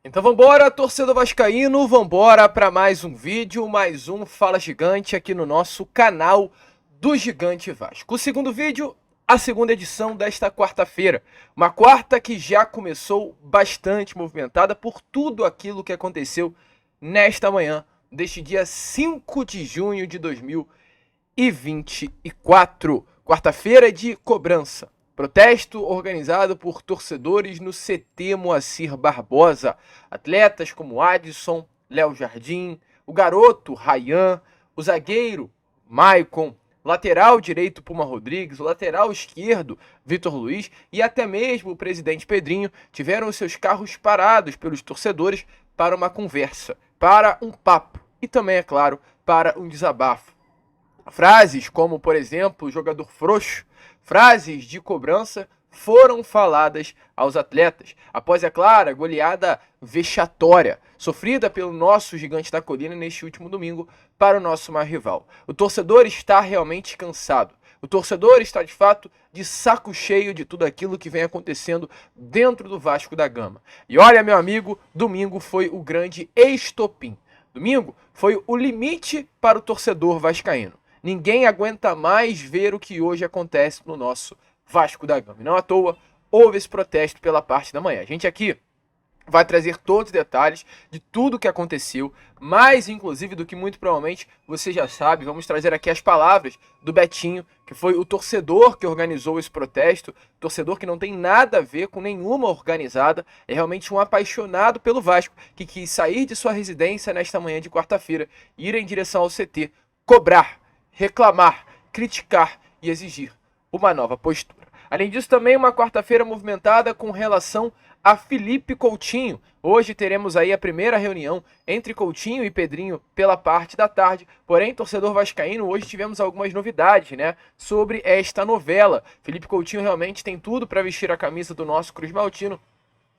Então vambora, torcedor vascaíno, vambora para mais um vídeo, mais um Fala Gigante aqui no nosso canal do Gigante Vasco. O segundo vídeo, a segunda edição desta quarta-feira. Uma quarta que já começou bastante movimentada por tudo aquilo que aconteceu nesta manhã, deste dia 5 de junho de 2024. Quarta-feira de cobrança. Protesto organizado por torcedores no CT Moacir Barbosa. Atletas como Adson, Léo Jardim, o garoto Ryan, o zagueiro Maicon, lateral direito Puma Rodrigues, o lateral esquerdo Vitor Luiz e até mesmo o presidente Pedrinho tiveram seus carros parados pelos torcedores para uma conversa, para um papo e também, é claro, para um desabafo. Frases como, por exemplo, jogador frouxo, frases de cobrança foram faladas aos atletas, após, é claro, a goleada vexatória, sofrida pelo nosso Gigante da Colina neste último domingo para o nosso maior rival. O torcedor está realmente cansado. O torcedor está, de fato, de saco cheio de tudo aquilo que vem acontecendo dentro do Vasco da Gama. E olha, meu amigo, domingo foi o grande estopim. Domingo foi o limite para o torcedor vascaíno. Ninguém aguenta mais ver o que hoje acontece no nosso Vasco da Gama. Não à toa, houve esse protesto pela parte da manhã. A gente aqui vai trazer todos os detalhes de tudo o que aconteceu, mais inclusive do que muito provavelmente você já sabe. Vamos trazer aqui as palavras do Betinho, que foi o torcedor que organizou esse protesto, torcedor que não tem nada a ver com nenhuma organizada, é realmente um apaixonado pelo Vasco, que quis sair de sua residência nesta manhã de quarta-feira, ir em direção ao CT, cobrar, reclamar, criticar e exigir uma nova postura. Além disso, também uma quarta-feira movimentada com relação a Felipe Coutinho. Hoje teremos aí a primeira reunião entre Coutinho e Pedrinho pela parte da tarde. Porém, torcedor vascaíno, hoje tivemos algumas novidades, né, sobre esta novela. Felipe Coutinho realmente tem tudo para vestir a camisa do nosso Cruz Maltino.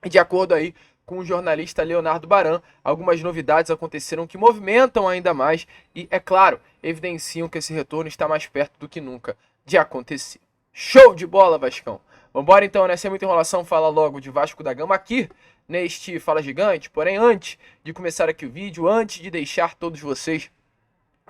E de acordo aí com o jornalista Leonardo Baran, algumas novidades aconteceram que movimentam ainda mais e, é claro, evidenciam que esse retorno está mais perto do que nunca de acontecer. Show de bola, Vascão! Vambora então, né? Sem muita enrolação, fala logo de Vasco da Gama aqui neste Fala Gigante. Porém, antes de começar aqui o vídeo, antes de deixar todos vocês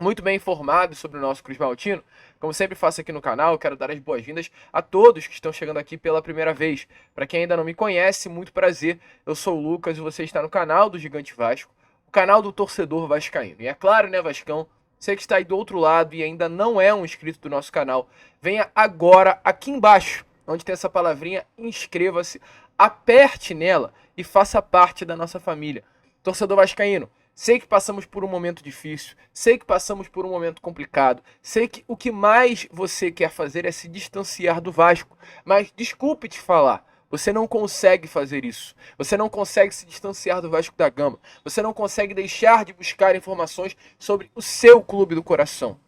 muito bem informados sobre o nosso Cruz Maltino, como sempre faço aqui no canal, quero dar as boas-vindas a todos que estão chegando aqui pela primeira vez. Para quem ainda não me conhece, muito prazer, eu sou o Lucas e você está no canal do Gigante Vasco, o canal do torcedor vascaíno. E é claro, né, Vascão, você que está aí do outro lado e ainda não é um inscrito do nosso canal, venha agora aqui embaixo, onde tem essa palavrinha, inscreva-se, aperte nela e faça parte da nossa família. Torcedor vascaíno, sei que passamos por um momento difícil, sei que passamos por um momento complicado, sei que o que mais você quer fazer é se distanciar do Vasco, mas desculpe te falar, você não consegue fazer isso, você não consegue se distanciar do Vasco da Gama, você não consegue deixar de buscar informações sobre o seu clube do coração.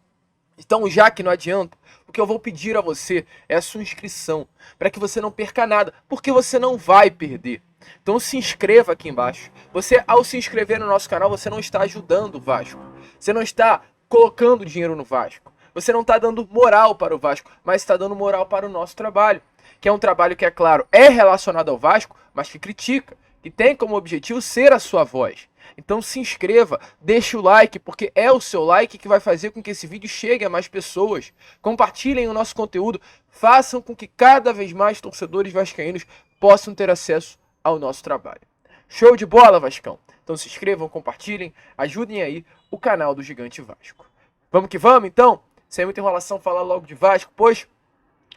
Então, já que não adianta, o que eu vou pedir a você é a sua inscrição, para que você não perca nada, porque você não vai perder. Então se inscreva aqui embaixo. Você, ao se inscrever no nosso canal, você não está ajudando o Vasco. Você não está colocando dinheiro no Vasco. Você não está dando moral para o Vasco, mas está dando moral para o nosso trabalho. Que é um trabalho que, é claro, é relacionado ao Vasco, mas que critica, que tem como objetivo ser a sua voz. Então se inscreva, deixe o like, porque é o seu like que vai fazer com que esse vídeo chegue a mais pessoas. Compartilhem o nosso conteúdo, façam com que cada vez mais torcedores vascaínos possam ter acesso ao nosso trabalho. Show de bola, Vascão? Então se inscrevam, compartilhem, ajudem aí o canal do Gigante Vasco. Vamos que vamos, então? Sem muita enrolação, falar logo de Vasco, pois,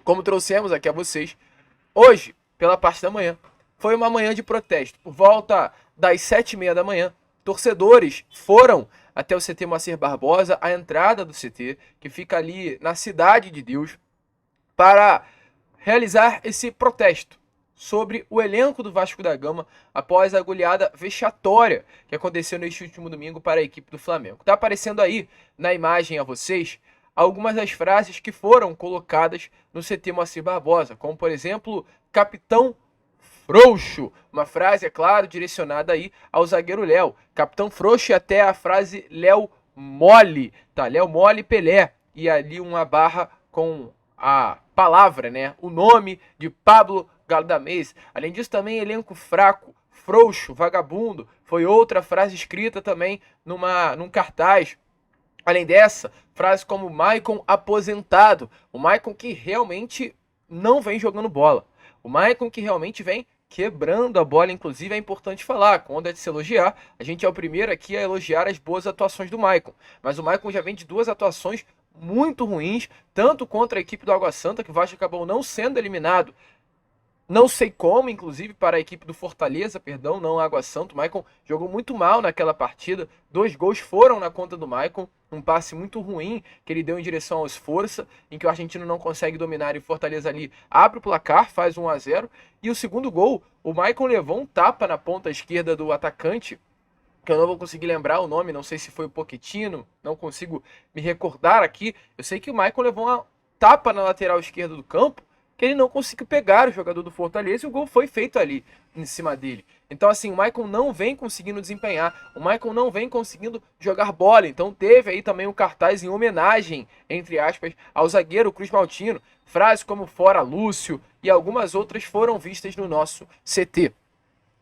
como trouxemos aqui a vocês, hoje, pela parte da manhã, foi uma manhã de protesto. Por volta das 7h30 da manhã, torcedores foram até o CT Moacir Barbosa, a entrada do CT, que fica ali na Cidade de Deus, para realizar esse protesto sobre o elenco do Vasco da Gama após a goleada vexatória que aconteceu neste último domingo para a equipe do Flamengo. Está aparecendo aí na imagem a vocês algumas das frases que foram colocadas no CT Moacir Barbosa, como por exemplo, capitão frouxo, uma frase, é claro, direcionada aí ao zagueiro Léo. Capitão frouxo e até a frase Léo mole, tá? Léo mole Pelé. E ali uma barra com a palavra, né? O nome de Pablo Galdamez. Além disso, também elenco fraco, Frouxo, vagabundo, foi outra frase escrita também num cartaz. Além dessa, frases como Maicon aposentado. O Maicon que realmente não vem jogando bola. O Maicon que realmente vem quebrando a bola. Inclusive é importante falar, quando é de se elogiar, a gente é o primeiro aqui a elogiar as boas atuações do Maicon. Mas o Maicon já vem de 2 atuações muito ruins, tanto contra a equipe do Água Santa, que o Vasco acabou não sendo eliminado, não sei como, inclusive, para a equipe do Fortaleza, perdão, não Água Santa. O Maicon jogou muito mal naquela partida. 2 gols foram na conta do Maicon. Um passe muito ruim que ele deu em direção ao Esforça, em que o argentino não consegue dominar e o Fortaleza ali abre o placar, faz 1-0. E o segundo gol, o Maicon levou um tapa na ponta esquerda do atacante, que eu não vou conseguir lembrar o nome, não sei se foi o Pochettino, não consigo me recordar aqui. Eu sei que o Maicon levou uma tapa na lateral esquerda do campo, que ele não conseguiu pegar o jogador do Fortaleza e o gol foi feito ali em cima dele. Então assim, o Maicon não vem conseguindo desempenhar, o Maicon não vem conseguindo jogar bola. Então teve aí também um cartaz em homenagem, entre aspas, ao zagueiro Cruz Maltino. Frases como fora Lúcio e algumas outras foram vistas no nosso CT.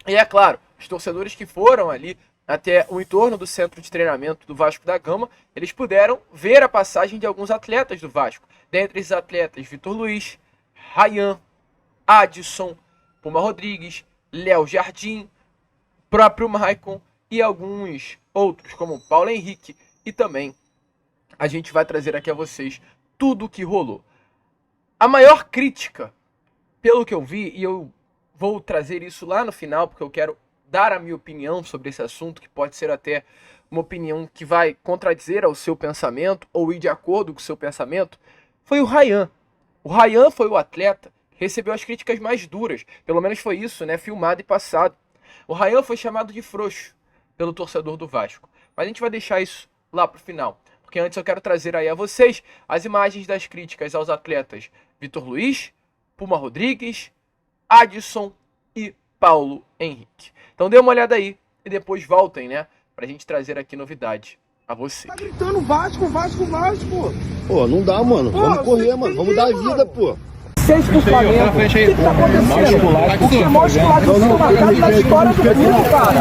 E é claro, os torcedores que foram ali até o entorno do centro de treinamento do Vasco da Gama, eles puderam ver a passagem de alguns atletas do Vasco. Dentre esses atletas, Vitor Luiz, Ryan, Adson, Puma Rodrigues, Léo Jardim, próprio Maicon e alguns outros, como Paulo Henrique. E também a gente vai trazer aqui a vocês tudo o que rolou. A maior crítica, pelo que eu vi, e eu vou trazer isso lá no final, porque eu quero dar a minha opinião sobre esse assunto, que pode ser até uma opinião que vai contradizer ao seu pensamento ou ir de acordo com o seu pensamento, foi o Ryan. O Ryan foi o atleta que recebeu as críticas mais duras, pelo menos foi isso, né, filmado e passado. O Ryan foi chamado de frouxo pelo torcedor do Vasco, mas a gente vai deixar isso lá pro final, porque antes eu quero trazer aí a vocês as imagens das críticas aos atletas Vitor Luiz, Puma Rodrigues, Adson e Paulo Henrique. Então dê uma olhada aí e depois voltem, né, pra gente trazer aqui novidade a você. Tá gritando Vasco, Vasco, Vasco. Pô, não dá, mano. Vamos correr, mano. Vamos dar a vida, pô. Seis pro Flamengo. O que tá acontecendo? O que é maior esculado do supermercado na história do mundo, cara?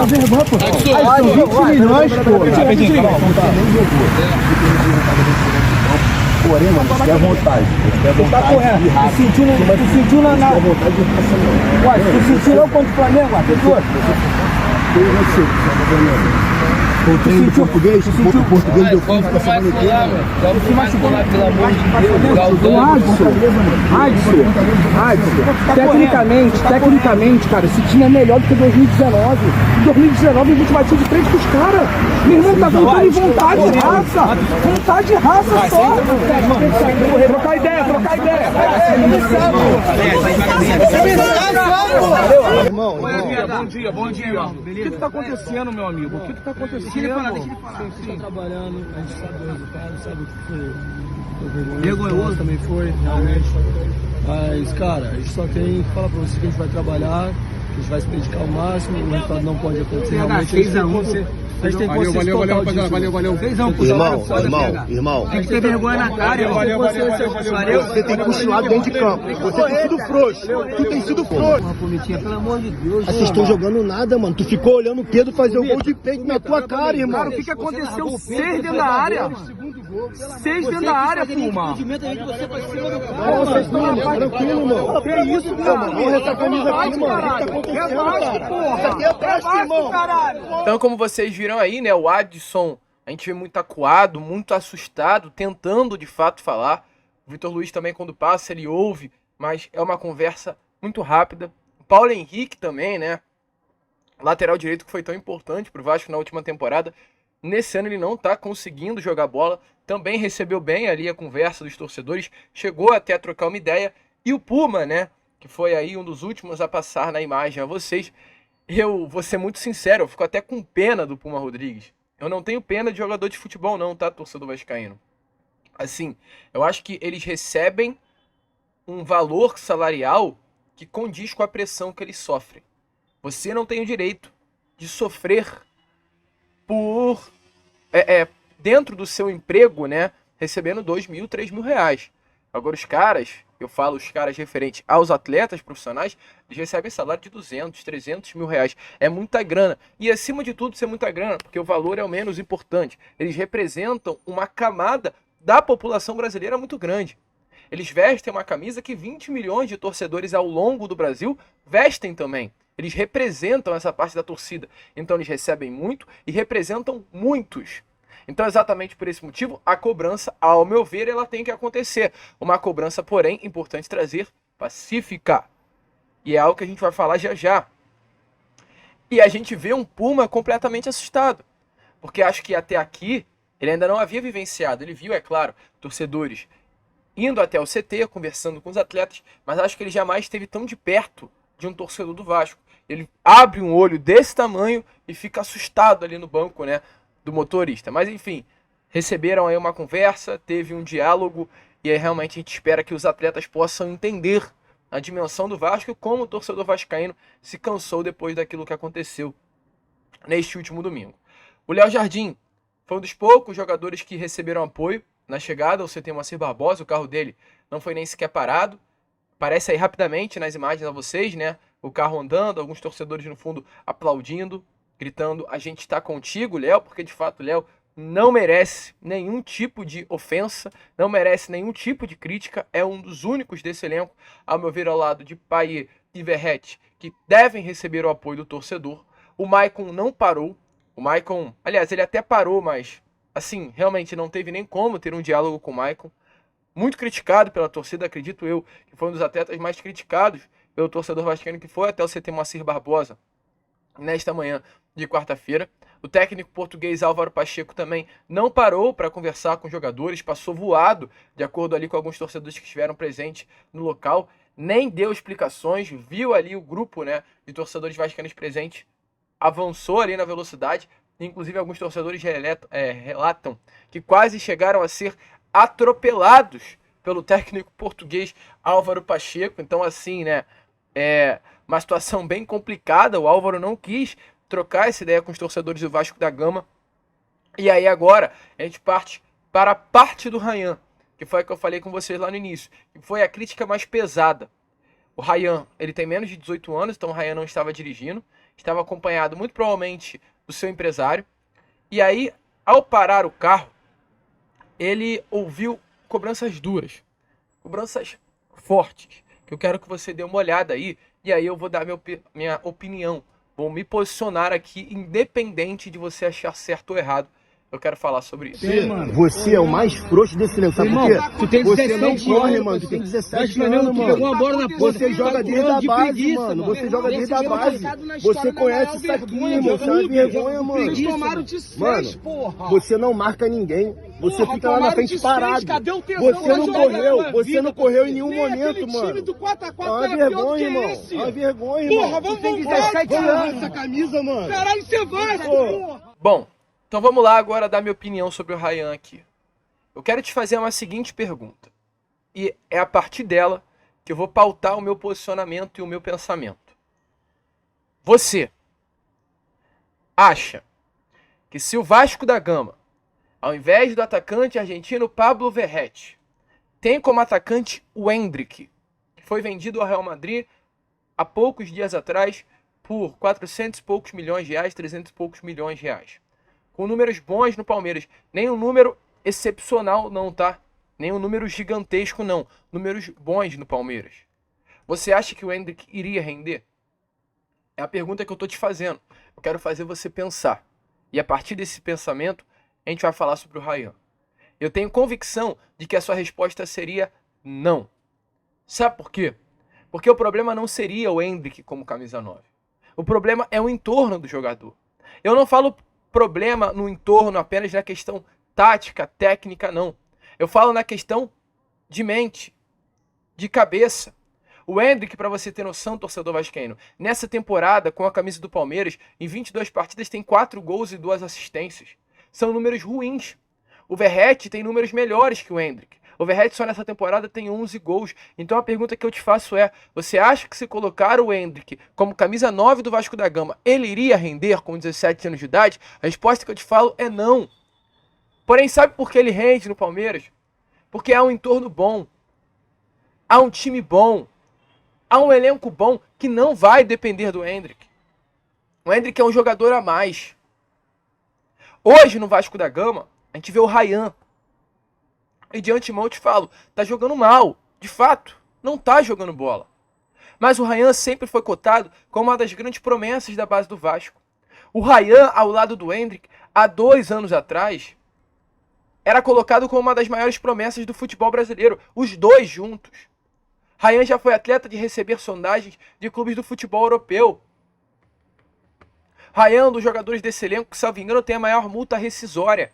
Ai, 20 milhões, Porém, mano, fique à vontade. Você tá correto. Tu sentiu na... Ué, tu sentiu não contra o Flamengo? Treino de português, português deu fome pra semana inteira. Se machucou lá, pelo amor de Deus. Tecnicamente, cara, esse time é melhor do que 2019. Em 2019 a gente batia de frente com os caras. Meu irmão, tá faltando vontade de raça. Vontade de raça só. Trocar ideia. Irmão, Bom dia. O que tá acontecendo, meu amigo? O que tá acontecendo? Deixa ele falar. A gente tá trabalhando, a gente sabe o resultado, sabe o que foi. Vergonhoso também foi, realmente. Mas, cara, a gente só tem que falar pra você que a gente vai trabalhar, que a gente vai se dedicar ao máximo, o resultado não pode acontecer. Realmente, a gente tem consciência total disso. Valeu. 6-1. Irmão. Tem que ter vergonha na cara, irmão. Você tem cochilado dentro de campo. Você tem sido frouxo. Tu tem sido frouxo. Uma pomitinha, pelo amor de Deus. Vocês estão jogando nada, mano. Tu ficou olhando o Pedro fazer o gol de peito na tua cara, irmão. Cara, o que aconteceu? 6 dentro da área. 6 dentro da área, Puma. Tranquilo, mano. Que isso, cara? Olha essa camisa aqui, mano. O que tá acontecendo, cara? Isso aqui é teste, irmão. Então, como vocês viram aí, né, o Adson, a gente vê muito acuado, muito assustado, tentando de fato falar. O Vitor Luiz também, quando passa, ele ouve, mas é uma conversa muito rápida. O Paulo Henrique também, né, lateral direito que foi tão importante pro Vasco na última temporada. Nesse ano ele não tá conseguindo jogar bola, também recebeu bem ali a conversa dos torcedores, chegou até a trocar uma ideia. E o Puma, né, que foi aí um dos últimos a passar na imagem a vocês, eu vou ser muito sincero, eu fico até com pena do Puma Rodrigues. Eu não tenho pena de jogador de futebol não, tá, torcedor vascaíno? Assim, eu acho que eles recebem um valor salarial que condiz com a pressão que eles sofrem. Você não tem o direito de sofrer por... dentro do seu emprego, né, recebendo 2 mil, 3 mil reais. Agora os caras, eu falo os caras referentes aos atletas profissionais, eles recebem salário de 200, 300 mil reais. É muita grana. E acima de tudo, isso é muita grana, porque o valor é o menos importante. Eles representam uma camada da população brasileira muito grande. Eles vestem uma camisa que 20 milhões de torcedores ao longo do Brasil vestem também. Eles representam essa parte da torcida. Então eles recebem muito e representam muitos. Então, exatamente por esse motivo, a cobrança, ao meu ver, ela tem que acontecer. Uma cobrança, porém, importante trazer, pacífica. E é algo que a gente vai falar já já. E a gente vê um Puma completamente assustado. Porque acho que até aqui, ele ainda não havia vivenciado. Ele viu, é claro, torcedores indo até o CT, conversando com os atletas, mas acho que ele jamais esteve tão de perto de um torcedor do Vasco. Ele abre um olho desse tamanho e fica assustado ali no banco, né, do motorista. Mas enfim, receberam aí uma conversa, teve um diálogo, e aí realmente a gente espera que os atletas possam entender a dimensão do Vasco e como o torcedor vascaíno se cansou depois daquilo que aconteceu neste último domingo. O Léo Jardim foi um dos poucos jogadores que receberam apoio na chegada ao CT Moacir Barbosa. O carro dele não foi nem sequer parado. Parece aí rapidamente nas imagens a vocês, né? O carro andando, alguns torcedores no fundo aplaudindo, gritando: a gente está contigo, Léo, porque de fato o Léo não merece nenhum tipo de ofensa, não merece nenhum tipo de crítica, é um dos únicos desse elenco, ao meu ver, ao lado de Payet e Verratti, que devem receber o apoio do torcedor. O Maicon não parou, o Maicon, aliás, ele até parou, mas assim, realmente não teve nem como ter um diálogo com o Maicon. Muito criticado pela torcida, acredito eu, que foi um dos atletas mais criticados pelo torcedor vascaíno que foi até o CT Moacir Barbosa nesta manhã de quarta-feira. O técnico português Álvaro Pacheco também não parou para conversar com os jogadores, passou voado, de acordo ali com alguns torcedores que estiveram presentes no local, nem deu explicações, viu ali o grupo, né, de torcedores vascaínos presentes, avançou ali na velocidade. Inclusive alguns torcedores relatam que quase chegaram a ser atropelados pelo técnico português Álvaro Pacheco. Então assim, né, é uma situação bem complicada. O Álvaro não quis trocar essa ideia com os torcedores do Vasco da Gama. E aí agora a gente parte para a parte do Ryan, que foi a que eu falei com vocês lá no início, que foi a crítica mais pesada. O Ryan, ele tem menos de 18 anos, então o Ryan não estava dirigindo, estava acompanhado muito provavelmente do seu empresário. E aí, ao parar o carro, ele ouviu cobranças duras, cobranças fortes, que eu quero que você dê uma olhada aí, e aí eu vou dar minha opinião, vou me posicionar aqui, independente de você achar certo ou errado. Eu quero falar sobre isso. Você é o mais frouxo desse elenco, sabe por quê? Tu tem Você 17 não corre, anos, mano. Tu tem 17 Flamengo, anos, tu pegou mano. uma bola na ponta, Você joga desde a de base, preguiça, mano. mano. Você joga desde a Esse base. jogo Você conhece isso aqui, irmão. Isso é uma vergonha, mano. Eles tomaram de 6, Mano, porra. você não marca ninguém. Você Porra, fica lá na tomaram frente de parado. 6, cadê o tesão Você pra não jogar correu. na Você vida, não correu em pô? nenhum Nem aquele momento, time mano. do 4x4 É uma era pior do vergonha, que irmão. esse. É uma vergonha, Porra, irmão. vamos Tu tem voltar, 17 cara. anos essa camisa, mano. Caralho, você vai, porra. Bom, então vamos lá agora dar minha opinião sobre o Ryan aqui. Eu quero te fazer uma seguinte pergunta. E é a partir dela que eu vou pautar o meu posicionamento e o meu pensamento. Você acha que se o Vasco da Gama, ao invés do atacante argentino Pablo Verratti, tem como atacante o Endrick, que foi vendido ao Real Madrid há poucos dias atrás por 400 e poucos milhões de reais, 300 e poucos milhões de reais, com números bons no Palmeiras, nem um número excepcional não, tá? Nem um número gigantesco não, números bons no Palmeiras. Você acha que o Endrick iria render? É a pergunta que eu tô te fazendo. Eu quero fazer você pensar. E a partir desse pensamento, a gente vai falar sobre o Ryan. Eu tenho convicção de que a sua resposta seria não. Sabe por quê? Porque o problema não seria o Endrick como camisa 9. O problema é o entorno do jogador. Eu não falo problema no entorno apenas na questão tática, técnica, não. Eu falo na questão de mente, de cabeça. O Endrick, para você ter noção, torcedor vascaíno, nessa temporada, com a camisa do Palmeiras, em 22 partidas tem 4 gols e 2 assistências. São números ruins. O Verratti tem números melhores que o Endrick. O Verratti só nessa temporada tem 11 gols. Então a pergunta que eu te faço é, você acha que se colocar o Endrick como camisa 9 do Vasco da Gama, ele iria render com 17 anos de idade? A resposta que eu te falo é não. Porém, sabe por que ele rende no Palmeiras? Porque há um entorno bom. há um time bom, há um elenco bom que não vai depender do Endrick. O Endrick é um jogador a mais. Hoje no Vasco da Gama, a gente vê o Ryan. E de antemão eu te falo, tá jogando mal. De fato, não tá jogando bola. Mas o Ryan sempre foi cotado como uma das grandes promessas da base do Vasco. O Ryan, ao lado do Endrick, há 2 anos atrás, era colocado como uma das maiores promessas do futebol brasileiro. Os dois juntos. Ryan já foi atleta de receber sondagens de clubes do futebol europeu. Ryan é um dos jogadores desse elenco que, salvo engano, tem a maior multa rescisória.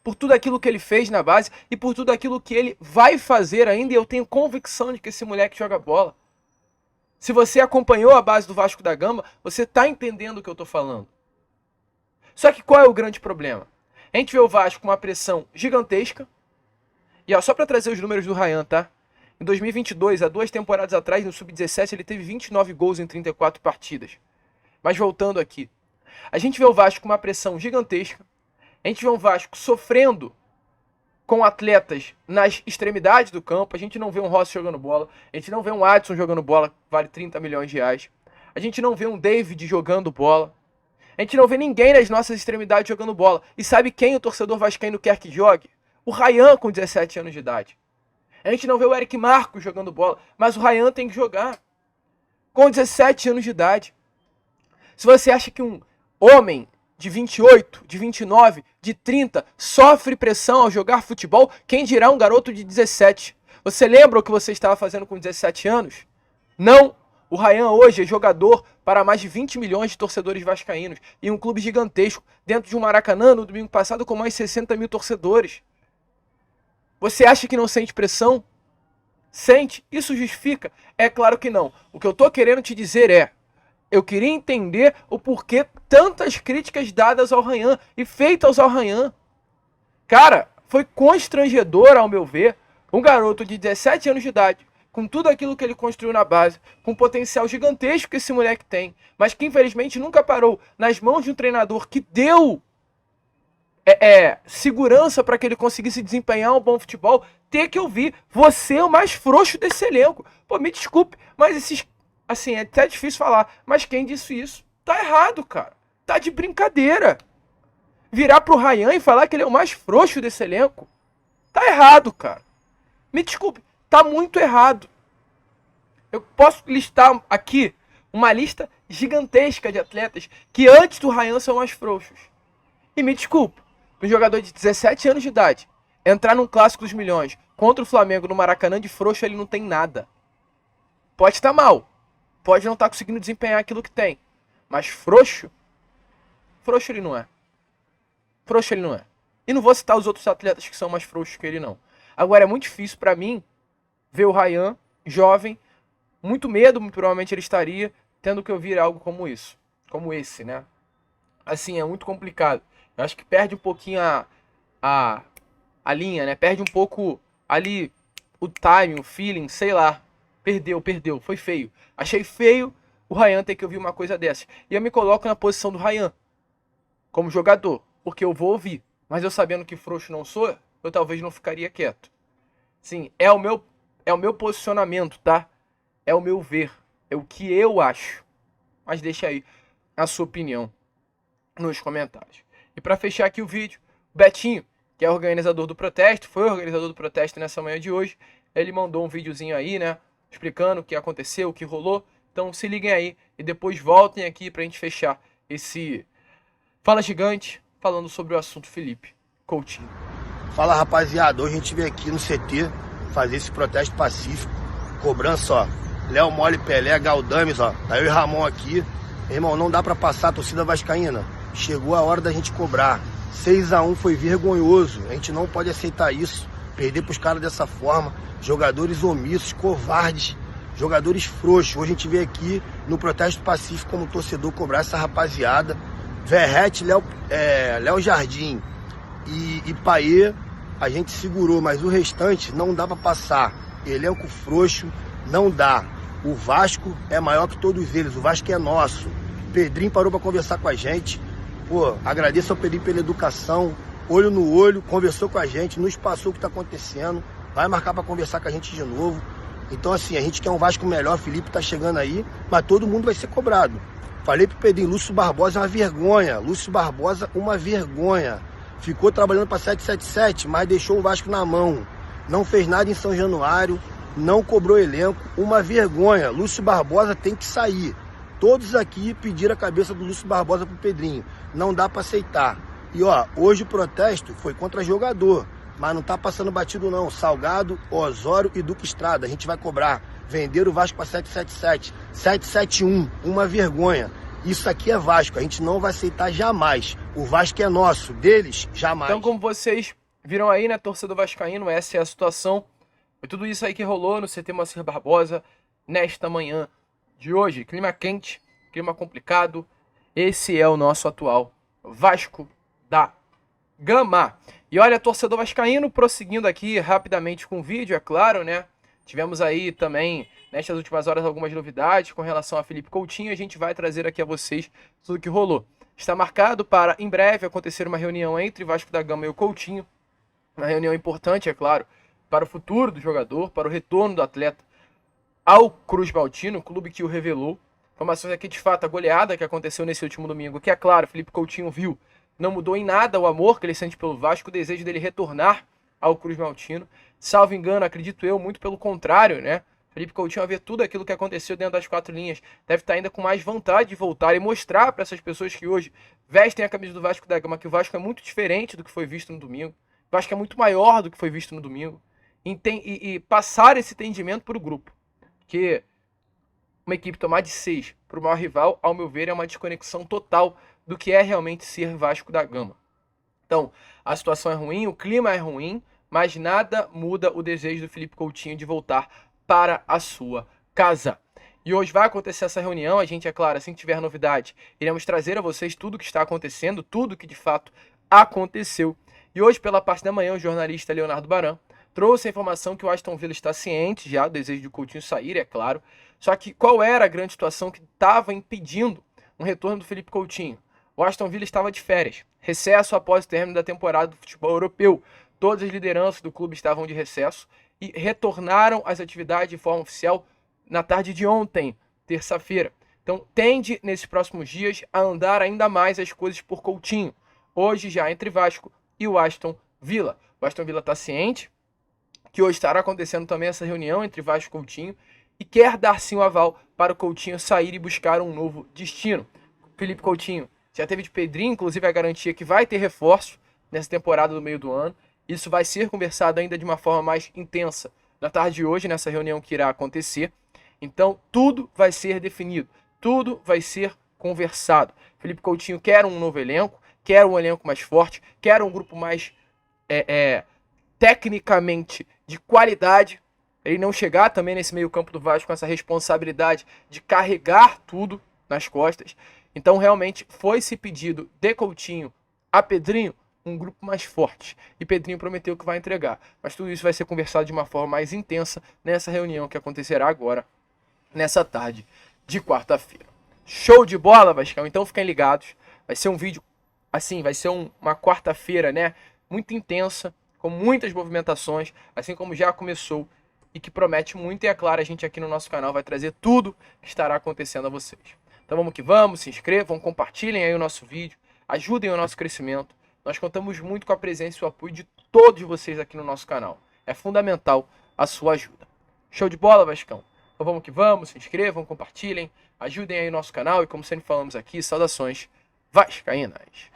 Por tudo aquilo que ele fez na base e por tudo aquilo que ele vai fazer ainda. E eu tenho convicção de que esse moleque joga bola. Se você acompanhou a base do Vasco da Gama, você está entendendo o que eu estou falando. Só que qual é o grande problema? A gente vê o Vasco com uma pressão gigantesca. E ó, só para trazer os números do Ryan, tá? Em 2022, há 2 temporadas atrás, no Sub-17, ele teve 29 gols em 34 partidas. Mas voltando aqui. A gente vê o Vasco com uma pressão gigantesca. A gente vê o Vasco sofrendo com atletas nas extremidades do campo. A gente não vê um Rossi jogando bola. A gente não vê um Adson jogando bola, que vale 30 milhões de reais. A gente não vê um David jogando bola. A gente não vê ninguém nas nossas extremidades jogando bola. E sabe quem o torcedor vascaíno quer que jogue? O Ryan com 17 anos de idade. A gente não vê o Eric Marcos jogando bola, mas o Ryan tem que jogar. Com 17 anos de idade. Se você acha que um homem de 28, de 29, de 30 sofre pressão ao jogar futebol, quem dirá um garoto de 17? Você lembra o que você estava fazendo com 17 anos? Não! O Ryan hoje é jogador para mais de 20 milhões de torcedores vascaínos em um clube gigantesco, dentro de um Maracanã no domingo passado com mais 60 mil torcedores. Você acha que não sente pressão? Sente? Isso justifica? É claro que não. O que eu estou querendo te dizer é, eu queria entender o porquê tantas críticas dadas ao Ryan e feitas ao Ryan. Cara, foi constrangedor, ao meu ver, um garoto de 17 anos de idade, com tudo aquilo que ele construiu na base, com o potencial gigantesco que esse moleque tem, mas que infelizmente nunca parou nas mãos de um treinador que deu segurança para que ele conseguisse desempenhar um bom futebol, ter que ouvir, você é o mais frouxo desse elenco. Pô, me desculpe, mas esses... Assim, é até difícil falar, mas quem disse isso tá errado, cara. Tá de brincadeira. Virar pro Ryan e falar que ele é o mais frouxo desse elenco, tá errado, cara. Me desculpe, tá muito errado. Eu posso listar aqui uma lista gigantesca de atletas que antes do Ryan são mais frouxos. E me desculpe, um jogador de 17 anos de idade entrar num clássico dos milhões contra o Flamengo no Maracanã de frouxo, ele não tem nada. Pode estar mal. Pode não estar conseguindo desempenhar aquilo que tem. Mas frouxo? Frouxo ele não é. Frouxo ele não é. E não vou citar os outros atletas que são mais frouxos que ele, não. Agora, é muito difícil pra mim ver o Ryan, jovem, muito medo, muito provavelmente ele estaria, tendo que ouvir algo como isso. Como esse, né? Assim, é muito complicado. Eu acho que perde um pouquinho a linha, né? Perde um pouco ali o timing, o feeling, sei lá. Perdeu. Foi feio. Achei feio o Ryan ter que ouvir uma coisa dessa. E eu me coloco na posição do Ryan, como jogador, porque eu vou ouvir. Mas eu sabendo que frouxo não sou, eu talvez não ficaria quieto. Sim, é o meu posicionamento, tá? É o meu ver. É o que eu acho. Mas deixa aí a sua opinião nos comentários. E para fechar aqui o vídeo, o Betinho, que é organizador do protesto, foi o organizador do protesto nessa manhã de hoje, ele mandou um videozinho aí, né? Explicando o que aconteceu, o que rolou. Então se liguem aí e depois voltem aqui pra gente fechar esse Fala Gigante falando sobre o assunto Felipe Coutinho. Fala, rapaziada, hoje a gente veio aqui no CT fazer esse protesto pacífico, cobrança, ó, Léo Mole, Pelé, Galdames, ó, tá eu e Ramon aqui. Irmão, não dá pra passar a torcida vascaína, chegou a hora da gente cobrar. 6-1 foi vergonhoso, a gente não pode aceitar isso, perder pros caras dessa forma. Jogadores omissos, covardes, jogadores frouxos. Hoje a gente veio aqui no protesto pacífico como torcedor cobrar essa rapaziada. Verrete, Léo Jardim e Paê, a gente segurou, mas o restante não dá pra passar. Elenco frouxo, não dá. O Vasco é maior que todos eles, o Vasco é nosso. Pedrinho parou pra conversar com a gente. Pô, agradeço ao Pedrinho pela educação, olho no olho, conversou com a gente, nos passou o que tá acontecendo. Vai marcar para conversar com a gente de novo. Então assim, a gente quer um Vasco melhor, Felipe tá chegando aí, mas todo mundo vai ser cobrado. Falei pro Pedrinho, Lúcio Barbosa é uma vergonha, Lúcio Barbosa uma vergonha. Ficou trabalhando para 777, mas deixou o Vasco na mão. Não fez nada em São Januário, não cobrou elenco, uma vergonha. Lúcio Barbosa tem que sair. Todos aqui pediram a cabeça do Lúcio Barbosa pro Pedrinho. Não dá para aceitar. E ó, hoje o protesto foi contra jogador, mas não tá passando batido não. Salgado, Osório e Duque Estrada, a gente vai cobrar. Venderam o Vasco para 777, 771, uma vergonha. Isso aqui é Vasco, a gente não vai aceitar jamais. O Vasco é nosso, deles, jamais. Então, como vocês viram aí, né, torcedor vascaíno, essa é a situação. Foi tudo isso aí que rolou no CT Moacir Barbosa nesta manhã de hoje. Clima quente, clima complicado. Esse é o nosso atual Vasco da Gama. E olha, torcedor vascaíno, prosseguindo aqui rapidamente com o vídeo, é claro, né? Tivemos aí também, nestas últimas horas, algumas novidades com relação a Felipe Coutinho. A gente vai trazer aqui a vocês tudo o que rolou. Está marcado para, em breve, acontecer uma reunião entre Vasco da Gama e o Coutinho. Uma reunião importante, é claro, para o futuro do jogador, para o retorno do atleta ao Cruz Maltino, clube que o revelou. Informações aqui, de fato, a goleada que aconteceu nesse último domingo, que é claro, Felipe Coutinho viu, não mudou em nada o amor que ele sente pelo Vasco, o desejo dele retornar ao Cruz Maltino. Salvo engano, acredito eu, muito pelo contrário, né? Felipe Coutinho, a ver tudo aquilo que aconteceu dentro das quatro linhas, deve estar ainda com mais vontade de voltar e mostrar para essas pessoas que hoje vestem a camisa do Vasco da Gama que o Vasco é muito diferente do que foi visto no domingo. O Vasco é muito maior do que foi visto no domingo. E passar esse entendimento para o grupo. Que uma equipe tomar de 6 para o maior rival, ao meu ver, é uma desconexão total do que é realmente ser Vasco da Gama. Então, a situação é ruim, o clima é ruim, mas nada muda o desejo do Felipe Coutinho de voltar para a sua casa. E hoje vai acontecer essa reunião, a gente, é claro, assim que tiver novidade, iremos trazer a vocês tudo o que está acontecendo, tudo que de fato aconteceu. E hoje, pela parte da manhã, o jornalista Leonardo Baran trouxe a informação que o Aston Villa está ciente já do desejo de Coutinho sair, é claro. Só que qual era a grande situação que estava impedindo um retorno do Felipe Coutinho? O Aston Villa estava de férias, recesso após o término da temporada do futebol europeu. Todas as lideranças do clube estavam de recesso e retornaram às atividades de forma oficial na tarde de ontem, terça-feira. Então tende, nesses próximos dias, a andar ainda mais as coisas por Coutinho. Hoje já entre Vasco e o Aston Villa. O Aston Villa está ciente que hoje estará acontecendo também essa reunião entre Vasco e Coutinho e quer dar sim o aval para o Coutinho sair e buscar um novo destino. Felipe Coutinho já teve de Pedrinho, inclusive a garantia que vai ter reforço nessa temporada do meio do ano. Isso vai ser conversado ainda de uma forma mais intensa na tarde de hoje, nessa reunião que irá acontecer. Então, tudo vai ser definido, tudo vai ser conversado. Felipe Coutinho quer um novo elenco, quer um elenco mais forte, quer um grupo mais tecnicamente de qualidade. Ele não chegar também nesse meio campo do Vasco com essa responsabilidade de carregar tudo nas costas. Então, realmente, foi esse pedido de Coutinho a Pedrinho, um grupo mais forte. E Pedrinho prometeu que vai entregar. Mas tudo isso vai ser conversado de uma forma mais intensa nessa reunião que acontecerá agora, nessa tarde de quarta-feira. Show de bola, Vascão? Então fiquem ligados. Vai ser um vídeo, assim, vai ser uma quarta-feira, né? Muito intensa, com muitas movimentações, assim como já começou. E que promete muito. E é claro, a gente aqui no nosso canal vai trazer tudo que estará acontecendo a vocês. Então vamos que vamos, se inscrevam, compartilhem aí o nosso vídeo, ajudem o nosso crescimento. Nós contamos muito com a presença e o apoio de todos vocês aqui no nosso canal. É fundamental a sua ajuda. Show de bola, Vascão? Então vamos que vamos, se inscrevam, compartilhem, ajudem aí o nosso canal e, como sempre falamos aqui, saudações vascaínas.